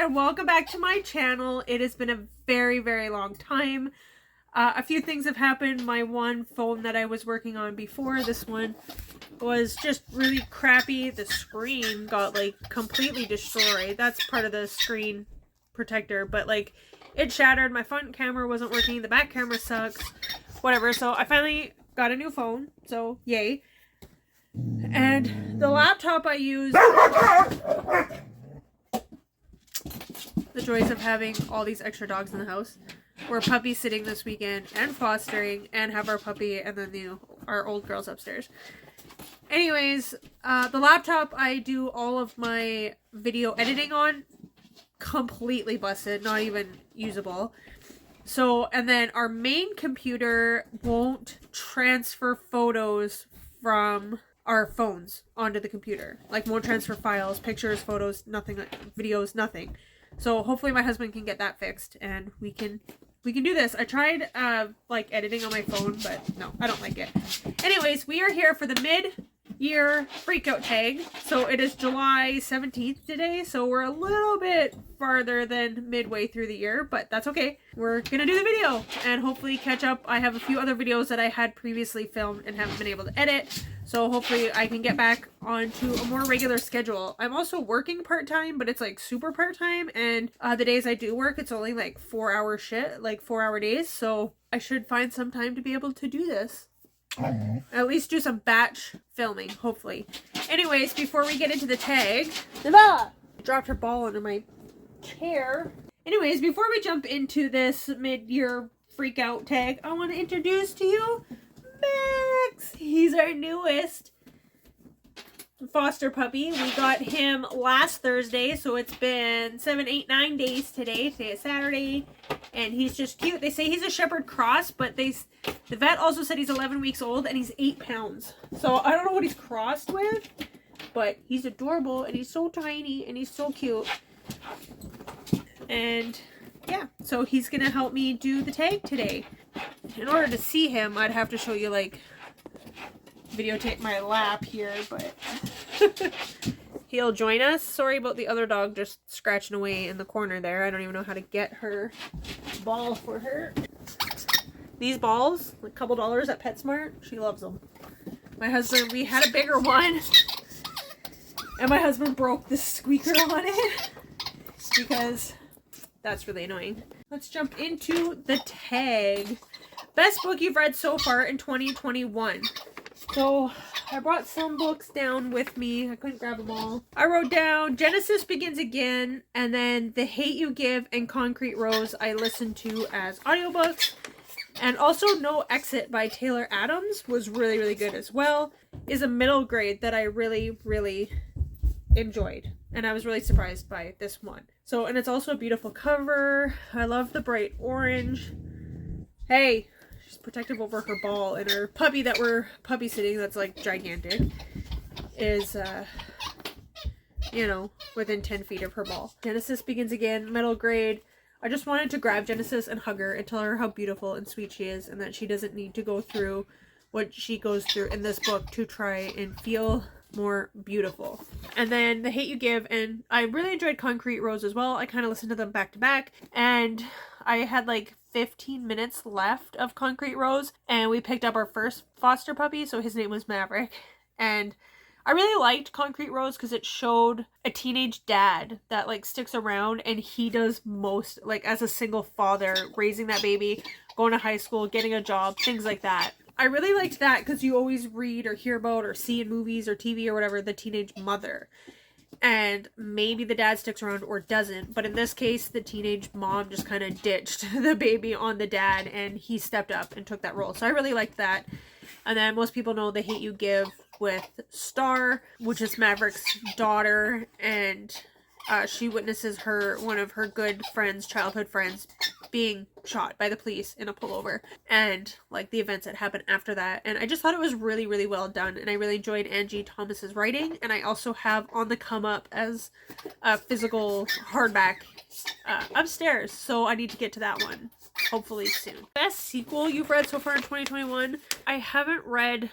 and welcome back to my channel. It has been a very long time. A few things have happened. My one phone that I was working on before this one was just really crappy. The screen got like completely destroyed. That's part of the screen protector, but like it shattered. My front camera wasn't working. The back camera sucks. Whatever. So I finally got a new phone. So yay. And the laptop I use, the joys of having all these extra dogs in the house. We're puppy sitting this weekend and fostering and have our puppy and then our old girls upstairs. Anyways, the laptop I do all of my video editing on, completely busted, not even usable. So, and then our main computer won't transfer photos from our phones onto the computer. Like, won't transfer files, pictures, photos, nothing, videos, nothing. So hopefully my husband can get that fixed and we can do this. I tried like editing on my phone, but no, I don't like it. Anyways, we are here for the mid-year freakout tag. So it is July 17th today, so we're a little bit farther than midway through the year, but that's okay. We're gonna do the video and hopefully catch up. I have a few other videos that I had previously filmed and haven't been able to edit, so hopefully I can get back onto a more regular schedule. I'm also working part-time, but it's like super part-time, and the days I do work, it's only like 4-hour days, so I should find some time to be able to do this. At least do some batch filming, hopefully. Anyways, before we get into the tag, Nava dropped her ball under my chair. Anyways, before we jump into this mid-year freakout tag, I want to introduce to you Max. He's our newest foster puppy. We got him last Thursday, so it's been 7, 8, 9 days today. Today is Saturday, and he's just cute. They say he's a shepherd cross, but the vet also said he's 11 weeks old and he's 8 pounds. So I don't know what he's crossed with, but he's adorable and he's so tiny and he's so cute. And yeah, so he's gonna help me do the tag today. In order to see him, I'd have to show you, like, videotape my lap here, but he'll join us. Sorry about the other dog just scratching away in the corner there. I don't even know how to get her ball for her. These balls, like a couple dollars at PetSmart, she loves them. My husband, we had a bigger one, and my husband broke the squeaker on it because that's really annoying. Let's jump into the tag. Best book you've read so far in 2021. So I brought some books down with me. I couldn't grab them all. I wrote down Genesis Begins Again, and then The Hate You Give and Concrete Rose I listened to as audiobooks. And also No Exit by Taylor Adams was really good as well. Is a middle grade that I really enjoyed. And I was really surprised by this one. So, and it's also a beautiful cover. I love the bright orange. Hey, she's protective over her ball, and her puppy that we're puppy sitting, that's like gigantic, is, you know, within 10 feet of her ball. Genesis Begins Again, middle grade. I just wanted to grab Genesis and hug her and tell her how beautiful and sweet she is, and that she doesn't need to go through what she goes through in this book to try and feel more beautiful. And then The Hate You Give, and I really enjoyed Concrete Rose as well. I kind of listened to them back to back, and I had like 15 minutes left of Concrete Rose, and we picked up our first foster puppy, so his name was Maverick. And I really liked Concrete Rose because it showed a teenage dad that like sticks around, and he does most, like, as a single father, raising that baby, going to high school, getting a job, things like that. I really liked that because you always read or hear about or see in movies or TV or whatever the teenage mother. And maybe the dad sticks around or doesn't. But in this case, the teenage mom just kind of ditched the baby on the dad, and he stepped up and took that role. So I really liked that. And then most people know The Hate You Give with Star, which is Maverick's daughter. And she witnesses one of her good friends, childhood friends, being shot by the police in a pullover, and like the events that happened after that. And I just thought it was really well done, and I really enjoyed Angie Thomas's writing. And I also have On the Come Up as a physical hardback upstairs, so I need to get to that one hopefully soon. Best sequel you've read so far in 2021? I haven't read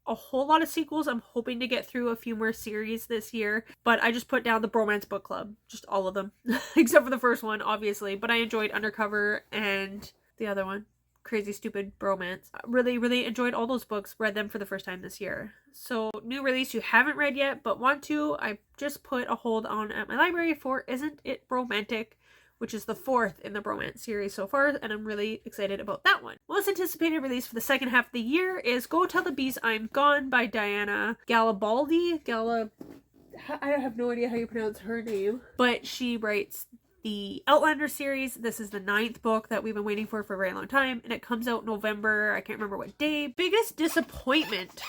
a whole lot of sequels. I'm hoping to get through a few more series this year, but I just put down the Bromance Book Club, just all of them, except for the first one, obviously, but I enjoyed Undercover and the other one, Crazy Stupid Bromance. Really enjoyed all those books, read them for the first time this year. So new release you haven't read yet but want to, I just put a hold on at my library for Isn't It Romantic, which is the 4th in the Bromance series so far, and I'm really excited about that one. Most anticipated release for the second half of the year is Go Tell the Bees I'm Gone by Diana Garibaldi. I have no idea how you pronounce her name, but she writes the Outlander series. This is the 9th book that we've been waiting for a very long time, and it comes out November, I can't remember what day. Biggest disappointment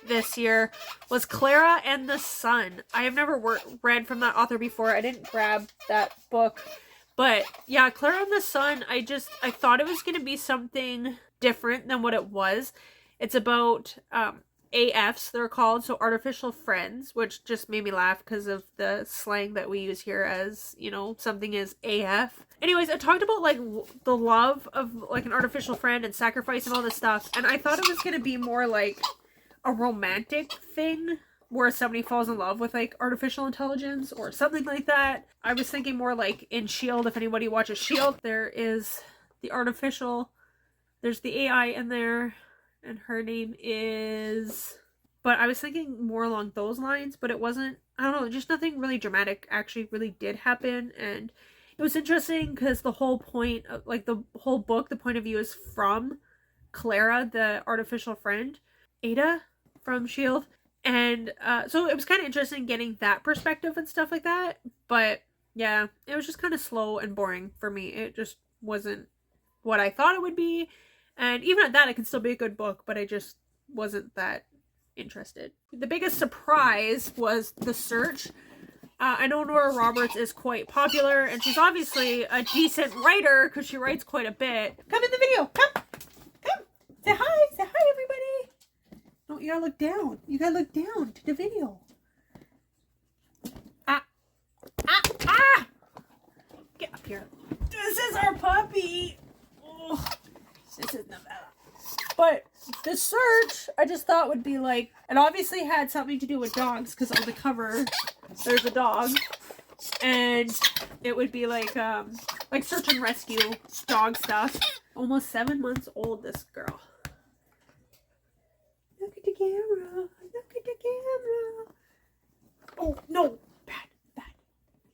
this year was Clara and the Sun. I have never read from that author before. I didn't grab that book. But yeah, Clara and the Sun, I thought it was going to be something different than what it was. It's about AFs, they're called, so artificial friends, which just made me laugh because of the slang that we use here as, you know, something is AF. Anyways, I talked about like the love of like an artificial friend and sacrifice and all this stuff, and I thought it was going to be more like a romantic thing where somebody falls in love with like artificial intelligence or something like that. I was thinking more like in S.H.I.E.L.D. If anybody watches S.H.I.E.L.D., there is there's the AI in there, and her name is, but I was thinking more along those lines, but it wasn't, I don't know, just nothing really dramatic actually really did happen. And it was interesting because the whole point of like the whole book, the point of view is from Clara, the artificial friend, Ada from S.H.I.E.L.D. And so it was kind of interesting getting that perspective and stuff like that. But yeah, it was just kind of slow and boring for me. It just wasn't what I thought it would be. And even at that, it could still be a good book, but I just wasn't that interested. The biggest surprise was The Search. I know Nora Roberts is quite popular, and she's obviously a decent writer because she writes quite a bit. Come in the video. Come. Say hi. Say hi, everybody. No, you gotta look down. You gotta look down to the video. Get up here. This is our puppy. Oh, this is Novella. But The Search, I just thought would be like, it obviously had something to do with dogs because on the cover there's a dog, and it would be like search and rescue dog stuff. Almost 7 months old, this girl. Look at the camera. Look at the camera. Oh, no. Bad.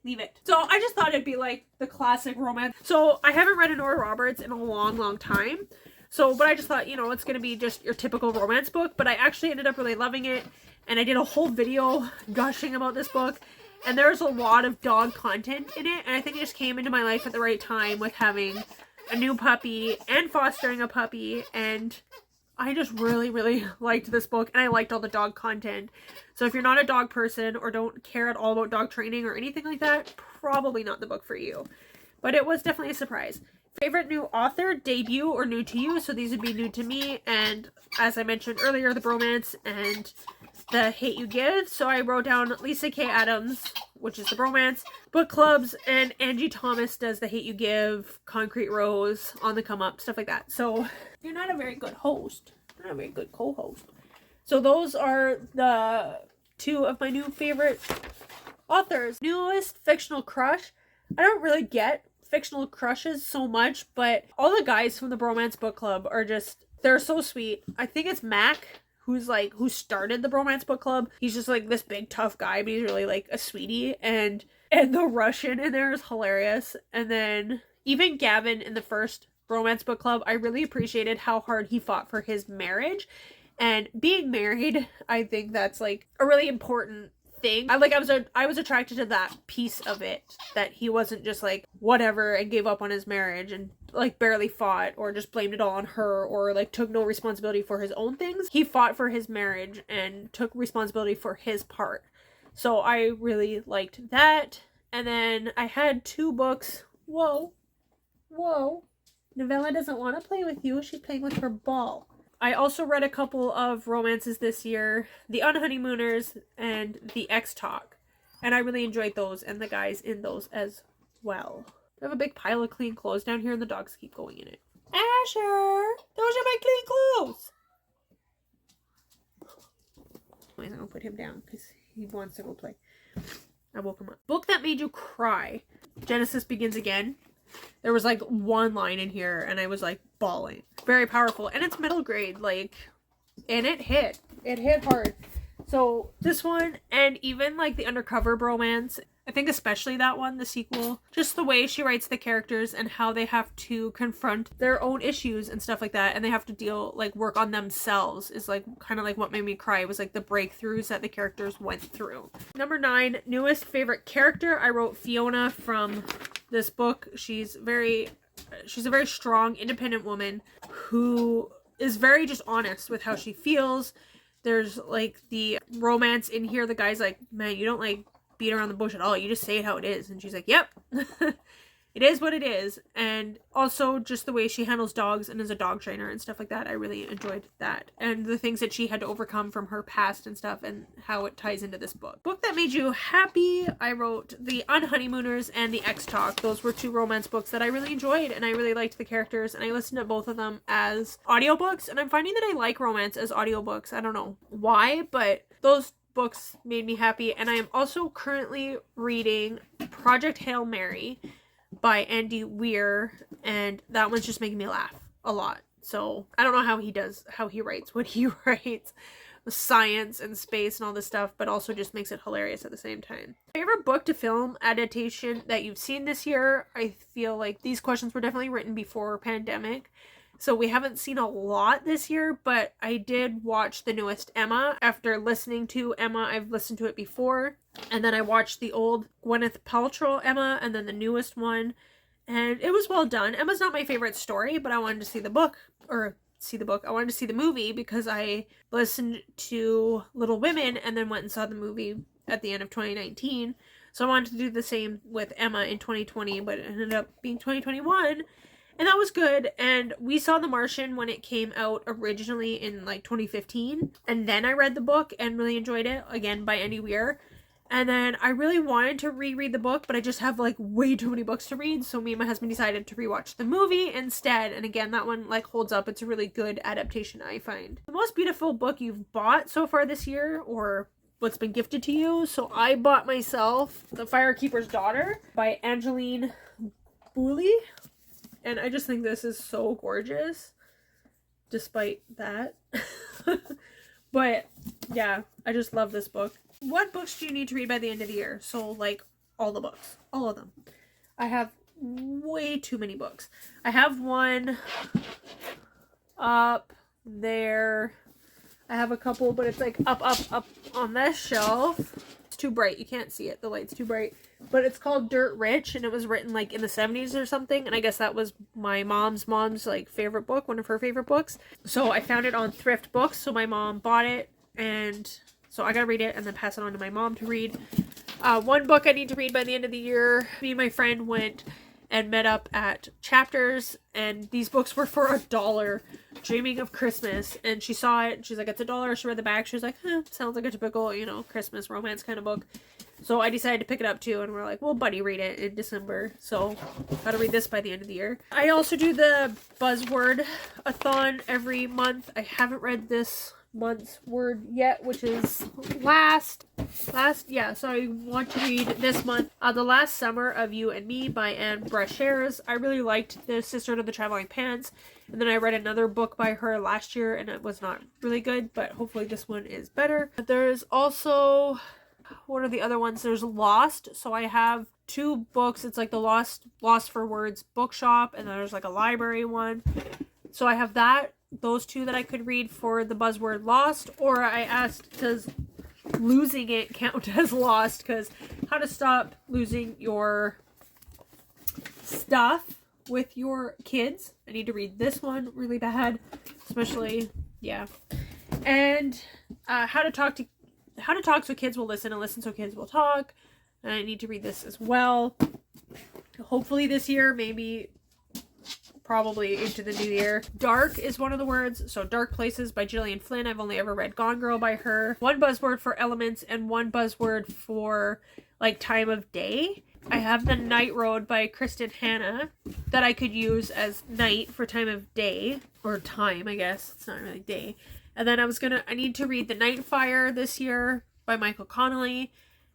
Leave it. So I just thought it'd be like the classic romance. So I haven't read a Nora Roberts in a long time. So, but I just thought, you know, it's going to be just your typical romance book. But I actually ended up really loving it. And I did a whole video gushing about this book. And there's a lot of dog content in it. And I think it just came into my life at the right time with having a new puppy and fostering a puppy. And I just really liked this book, and I liked all the dog content. So if you're not a dog person or don't care at all about dog training or anything like that, probably not the book for you. But it was definitely a surprise. Favorite new author, debut, or new to you? So these would be new to me, and as I mentioned earlier, the Bromance and the Hate U Give. So I wrote down Lisa K. Adams, which is the Bromance, book clubs, and Angie Thomas does the Hate U Give, Concrete Rose, On the Come Up, stuff like that. So you're not a very good host. You're not a very good co-host. So those are the two of my new favorite authors. Newest fictional crush. I don't really get fictional crushes so much, but all the guys from the Bromance Book Club are just, they're so sweet. I think it's Mac who started the Bromance Book Club. He's just like this big tough guy, but he's really like a sweetie, and the Russian in there is hilarious. And then even Gavin in the first Bromance Book Club, I really appreciated how hard he fought for his marriage. And being married, I think that's like a really important thing. I was attracted to that piece of it, that he wasn't just like whatever and gave up on his marriage and like barely fought or just blamed it all on her or like took no responsibility for his own things. He fought for his marriage and took responsibility for his part. So I really liked that. And then I had two books. Whoa. Novella doesn't want to play with you. She's playing with her ball. I also read a couple of romances this year. The Unhoneymooners and The X-Talk. And I really enjoyed those and the guys in those as well. I have a big pile of clean clothes down here and the dogs keep going in it. Asher! Those are my clean clothes! I'm gonna put him down because he wants to go play. I woke him up. Book that made you cry. Genesis Begins Again. There was like one line in here and I was like bawling. Very powerful. And it's middle grade, like, and it hit. It hit hard. So this one, and even like the Undercover Bromance, I think especially that one, the sequel, just the way she writes the characters and how they have to confront their own issues and stuff like that, and they have to work on themselves is like kind of like what made me cry. It was like the breakthroughs that the characters went through. Number 9, newest favorite character. I wrote Fiona from this book. She's a very strong, independent woman who is very just honest with how she feels. There's like the romance in here. The guy's like, man, you don't like beat around the bush at all. You just say it how it is. And she's like, yep, it is what it is. And also just the way she handles dogs and is a dog trainer and stuff like that. I really enjoyed that. And the things that she had to overcome from her past and stuff and how it ties into this book. Book that made you happy. I wrote The Unhoneymooners and The X-Talk. Those were 2 romance books that I really enjoyed and I really liked the characters and I listened to both of them as audiobooks, and I'm finding that I like romance as audiobooks. I don't know why, but those books made me happy. And I am also currently reading Project Hail Mary by Andy Weir, and that one's just making me laugh a lot. So I don't know how he writes what he writes, science and space and all this stuff, but also just makes it hilarious at the same time. Favorite book to film adaptation that you've seen this year? I feel like these questions were definitely written before pandemic, so we haven't seen a lot this year, but I did watch the newest Emma. After listening to Emma, I've listened to it before, and then I watched the old Gwyneth Paltrow Emma, and then the newest one, and it was well done. Emma's not my favorite story, but I wanted to see the book, I wanted to see the movie because I listened to Little Women and then went and saw the movie at the end of 2019. So I wanted to do the same with Emma in 2020, but it ended up being 2021. And that was good. And we saw The Martian when it came out originally in like 2015. And then I read the book and really enjoyed it, again by Andy Weir. And then I really wanted to reread the book, but I just have like way too many books to read. So me and my husband decided to rewatch the movie instead. And again, that one like holds up. It's a really good adaptation, I find. The most beautiful book you've bought so far this year, or what's been gifted to you. So I bought myself The Firekeeper's Daughter by Angeline Booley. And I just think this is so gorgeous, despite that. But yeah, I just love this book. What books do you need to read by the end of the year? So like all the books, all of them. I have way too many books. I have one up there. I have a couple, but it's like up on this shelf. It's too bright. You can't see it. The light's too bright. But it's called Dirt Rich, and it was written like in the 70s or something. And I guess that was my mom's like favorite book, one of her favorite books. So I found it on Thrift Books. So my mom bought it, and so I gotta read it and then pass it on to my mom to read. One book I need to read by the end of the year. Me and my friend went and met up at Chapters, and these books were for $1. Dreaming of Christmas, and she saw it and she's like, it's $1. She read the back, she was like, sounds like a typical, Christmas romance kind of book. So I decided to pick it up too, and we're like, we'll buddy read it in December, so gotta read this by the end of the year. I also do the Buzzword-a-thon every month. I haven't read this month's word yet, which is last, so I want to read this month The Last Summer of You and Me by Anne Brashares. I really liked The Sister to the Traveling Pants, and then I read another book by her last year and it was not really good, but hopefully this one is better. There's also, what are the other ones? There's Lost, so I have 2 books. It's like the Lost for Words bookshop, and then there's like a library one. So I have those 2 that I could read for the buzzword Lost, or I asked, does losing it count as lost? Because how to stop losing your stuff with your kids. I need to read this one really bad, especially, yeah. And how to talk so kids will listen, and listen so kids will talk. And I need to read this as well. Hopefully this year, maybe probably into the new year. Dark is one of the words. So Dark Places by Gillian Flynn. I've only ever read Gone Girl by her. One buzzword for elements and one buzzword for like time of day. I have The Night Road by Kristen Hanna that I could use as night for time of day, or time, I guess. It's not really day. And then I need to read The Night Fire this year by Michael Connelly.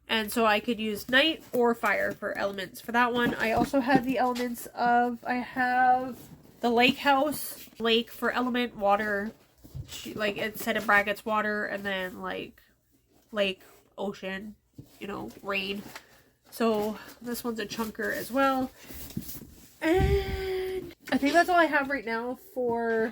And so I could use night or fire for elements for that one. I also have the elements of, I have the lake house, lake for element, water, like it said in brackets, water, and then like lake, ocean, you know, rain. So this one's a chunker as well. And I think that's all I have right now for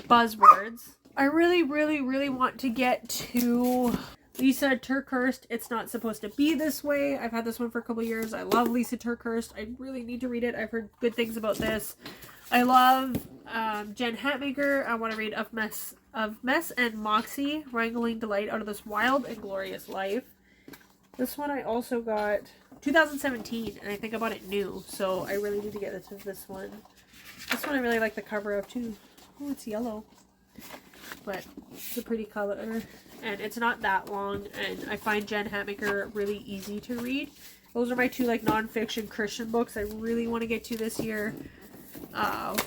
buzzwords. I really, really, really want to get to Lisa TerKeurst. It's Not Supposed to Be This Way. I've had this one for a couple years. I love Lisa TerKeurst. I really need to read it. I've heard good things about this. I love Jen Hatmaker. I want to read Of Mess and Moxie, Wrangling Delight Out of This Wild and Glorious Life. This one I also got 2017, and I think I bought it new, so I really need to get into this one. This one I really like the cover of too. Oh, it's yellow. But it's a pretty color, and it's not that long, and I find Jen Hatmaker really easy to read. Those are my two like nonfiction Christian books I really want to get to this year.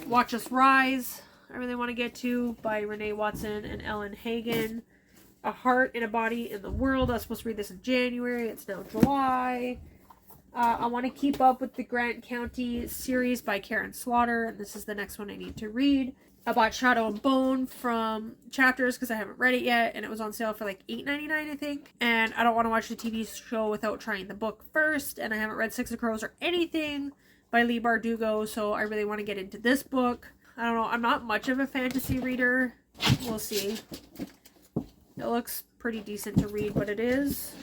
Watch Us Rise, I really want to get to, by Renee Watson and Ellen Hagen. A Heart and a Body in the World. I was supposed to read this in January. It's now July. I want to keep up with the Grant County series by Karen Slaughter, and this is the next one I need to read. I bought Shadow and Bone from Chapters because I haven't read it yet, and it was on sale for like $8.99, I think. And I don't want to watch the TV show without trying the book first, and I haven't read Six of Crows or anything by Leigh Bardugo, so I really want to get into this book. I don't know, I'm not much of a fantasy reader. We'll see. It looks pretty decent to read, but it is.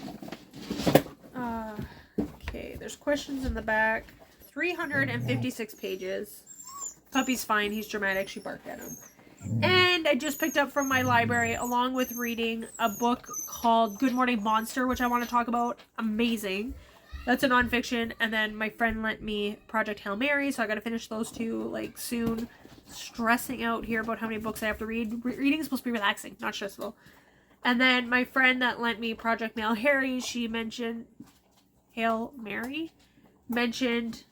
Okay, there's questions in the back. 356 pages. Puppy's fine. He's dramatic. She barked at him. And I just picked up from my library, along with reading, a book called Good Morning Monster, which I want to talk about. Amazing. That's a nonfiction. And then my friend lent me Project Hail Mary, so I got to finish those two like soon. Stressing out here about how many books I have to read. Reading is supposed to be relaxing, not stressful. And then my friend that lent me Project Hail Harry, she mentioned Hail Mary, mentioned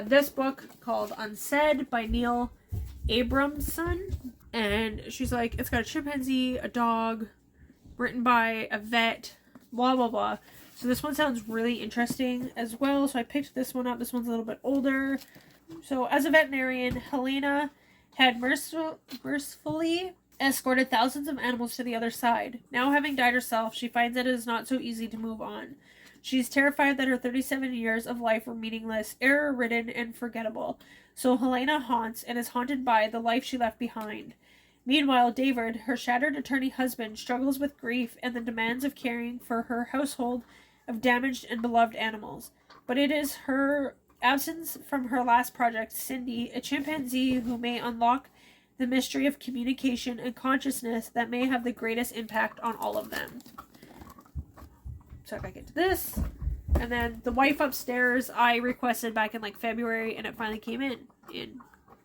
this book called Unsaid by Neil Abramson. And she's like, it's got a chimpanzee, a dog, written by a vet, blah, blah, blah. So this one sounds really interesting as well. So I picked this one up. This one's a little bit older. So as a veterinarian, Helena had mercifully escorted thousands of animals to the other side. Now, having died herself, she finds that it is not so easy to move on. She's terrified that her 37 years of life were meaningless, error-ridden, and forgettable. So Helena haunts and is haunted by the life she left behind. Meanwhile, David, her shattered attorney husband, struggles with grief and the demands of caring for her household of damaged and beloved animals. But it is her absence from her last project, Cindy, a chimpanzee who may unlock the mystery of communication and consciousness that may have the greatest impact on all of them. So I gotta get to this. And then The Wife Upstairs, I requested back in like February, and it finally came in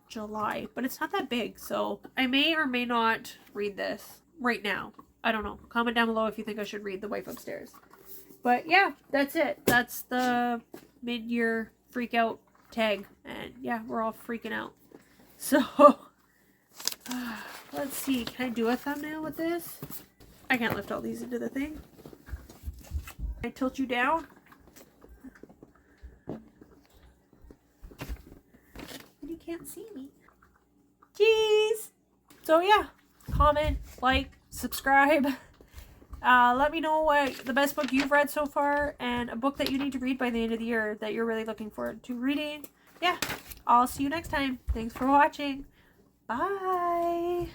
July. But it's not that big, so I may or may not read this right now. I don't know. Comment down below if you think I should read The Wife Upstairs. But yeah, that's it. That's the mid-year freakout tag. And yeah, we're all freaking out. So let's see. Can I do a thumbnail with this? I can't lift all these into the thing. Can I tilt you down? You can't see me. Jeez. So yeah, comment, like, subscribe. Let me know what the best book you've read so far, and a book that you need to read by the end of the year that you're really looking forward to reading. Yeah, I'll see you next time. Thanks for watching. Bye.